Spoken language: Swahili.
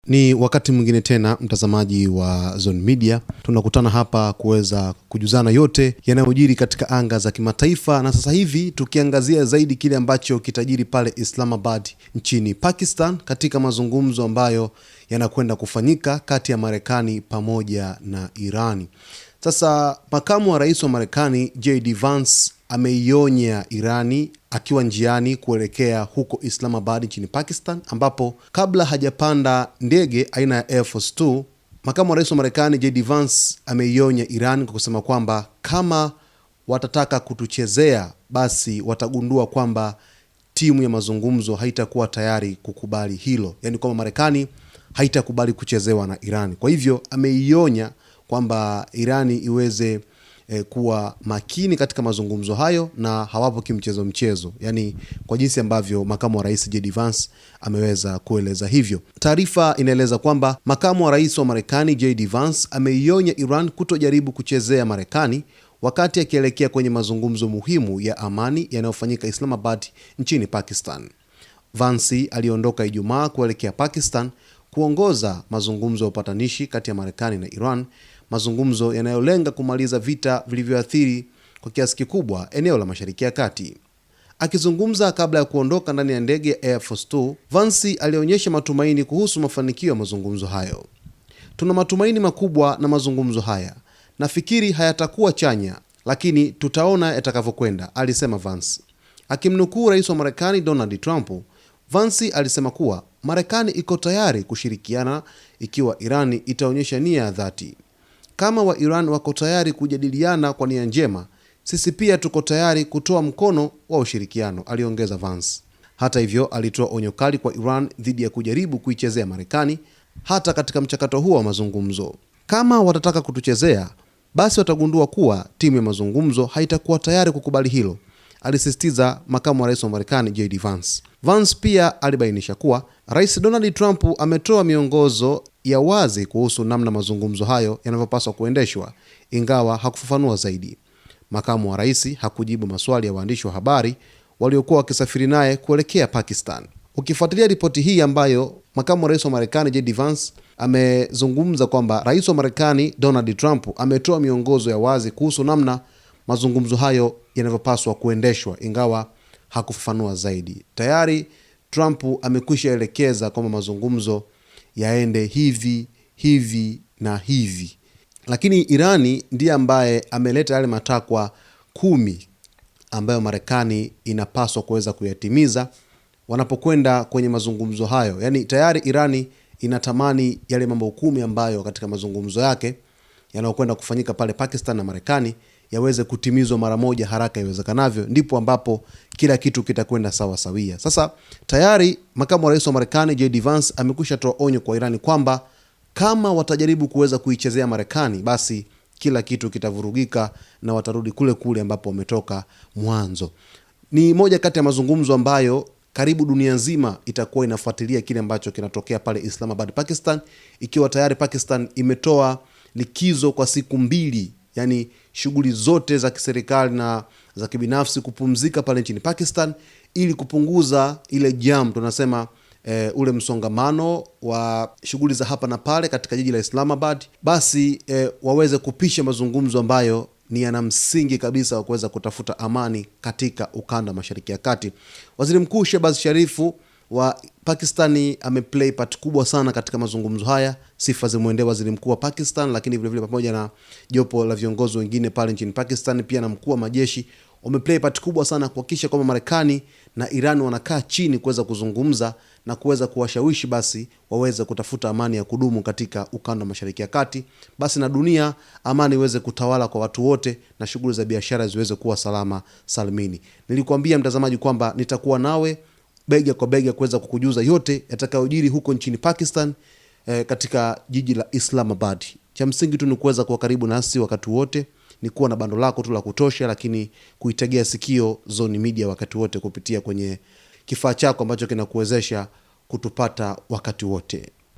Ni wakati mwingine tena, mtazamaji wa Zone Media, tunakutana hapa kuweza kujuzana yote yanayojiri katika anga za kimataifa, na sasa hivi tukiangazia zaidi kile ambacho kitajiri pale Islamabad nchini Pakistan katika mazungumzo ambayo yanakwenda kufanyika kati ya Marekani pamoja na Irani. Sasa makamu wa rais wa Marekani JD Vance ameionya Irani akiwa njiani kuelekea huko Islamabad nchini Pakistan, ambapo kabla hajapanda ndege aina ya Air Force 2, makamu wa rais wa Marekani JD Vance ameionya Iran kwa kusema kwamba kama watataka kutuchezea, basi watagundua kwamba timu ya mazungumzo haitakuwa tayari kukubali hilo, yani kwamba Marekani haitakubali kuchezewa na Iran. Kwa hivyo ameionya kwamba Irani iweze kuwa makini katika mazungumzo hayo na hawapo kimchezo, yani kwa jinsi ambavyo makamu wa rais JD Vance ameweza kueleza hivyo. Taarifa inaeleza kwamba makamu wa rais wa Marekani JD Vance ameionya Iran kutojaribu kuchezea Marekani wakati akielekea kwenye mazungumzo muhimu ya amani yanayofanyika Islamabad nchini Pakistan. Vance aliondoka Ijumaa kuelekea Pakistan kuongoza mazungumzo ya upatanishi kati ya Marekani na Iran, mazungumzo yanayolenga kumaliza vita vilivyoathiri kwa kiasi kikubwa eneo la Mashariki ya Kati. Akizungumza kabla ya kuondoka ndani ya ndege ya Air Force 2, Vance alionyesha matumaini kuhusu mafanikio ya mazungumzo hayo. "Tuna matumaini makubwa na mazungumzo haya. Nafikiri hayatakuwa chanya, lakini tutaona yatakavyokwenda," alisema Vance. Akimnukuu rais wa Marekani Donald Trump, Vance alisema kuwa Marekani iko tayari kushirikiana ikiwa Irani itaonyesha nia ya dhati. "Kama wa Iran wako tayari kujadiliana kwa nia njema, sisi pia tuko tayari kutoa mkono wa ushirikiano," aliongeza Vance. Hata hivyo, alitoa onyo kali kwa Iran dhidi ya kujaribu kuichezea Marekani hata katika mchakato huo wa mazungumzo. "Kama watataka kutuchezea, basi watagundua kuwa timu ya mazungumzo haitakuwa tayari kukubali hilo," alisisitiza makamu wa rais wa Marekani JD Vance. Vance pia alibainisha kuwa Rais Donald Trump ametoa miongozo ya wazi kuhusu namna mazungumzo hayo yanavyopaswa kuendeshwa, ingawa hakufafanua zaidi. Makamu wa rais hakujibu maswali ya waandishi wa habari waliokuwa wakisafiri naye kuelekea Pakistan. Ukifuatilia ripoti hii ambayo makamu wa rais wa Marekani JD Vance amezungumza kwamba rais wa Marekani Donald Trump ametoa miongozo ya wazi kuhusu namna mazungumzo hayo yanavyopaswa kuendeshwa, ingawa hakufafanua zaidi. Tayari Trump amekwisha elekeza kwamba mazungumzo yaende hivi na hivi, lakini Irani ndiye ambaye ameleta yale matakwa 10 ambayo Marekani inapaswa kuweza kuyatimiza wanapokwenda kwenye mazungumzo hayo. Yani tayari Irani inatamani yale mambo 10 ambayo katika mazungumzo yake yanayokwenda kufanyika pale Pakistan na Marekani yaweze kutimizwa mara moja haraka iwezekanavyo, ndipo ambapo kila kitu kitakwenda sawa sawia. Sasa tayari makamu wa rais wa Marekani JD Vance amekwisha toa onyo kwa Irani kwamba kama watajaribu kuweza kuichezea Marekani, basi kila kitu kitavurugika na watarudi kule kule ambapo wametoka mwanzo. Ni moja kati ya mazungumzo ambayo karibu dunia nzima itakuwa inafuatilia kile ambacho kinatokea pale Islamabad Pakistan, ikiwa tayari Pakistan imetoa likizo kwa siku 2, yani shughuli zote za kiserikali na za kibinafsi kupumzika pale nchini Pakistan ili kupunguza ile jam, tunasema ule msongamano wa shughuli za hapa na pale katika jiji la Islamabad, basi waweze kupisha mazungumzo ambayo ni yana msingi kabisa wa kuweza kutafuta amani katika ukanda wa Mashariki ya Kati. Waziri Mkuu Shehbaz Sharifu wa Pakistani ameplay part kubwa sana katika mazungumzo haya. Sifa zimwendee waziri mkuu wa Pakistan, lakini vile vile pamoja na jopo la viongozi wengine pale nchini Pakistan, pia na mkuu wa majeshi wameplay part kubwa sana kuhakikisha kwamba Marekani na Iran wanakaa chini kuweza kuzungumza na kuweza kuwashawishi basi waweze kutafuta amani ya kudumu katika ukanda wa Mashariki ya Kati, basi na dunia amani iweze kutawala kwa watu wote na shughuli za biashara ziweze kuwa salama salmini. Nilikuambia mtazamaji kwamba nitakuwa nawe bega kwa bega kuweza kukujuza yote yatakayojiri huko nchini Pakistan katika jiji la Islamabad. Cha msingi tu ni kuweza kuwa karibu nasi wakati wote, ni kuwa na bando lako tu la kutosha, lakini kuitegea sikio Zone Media wakati wote kupitia kwenye kifaa chako ambacho kinakuwezesha kutupata wakati wote.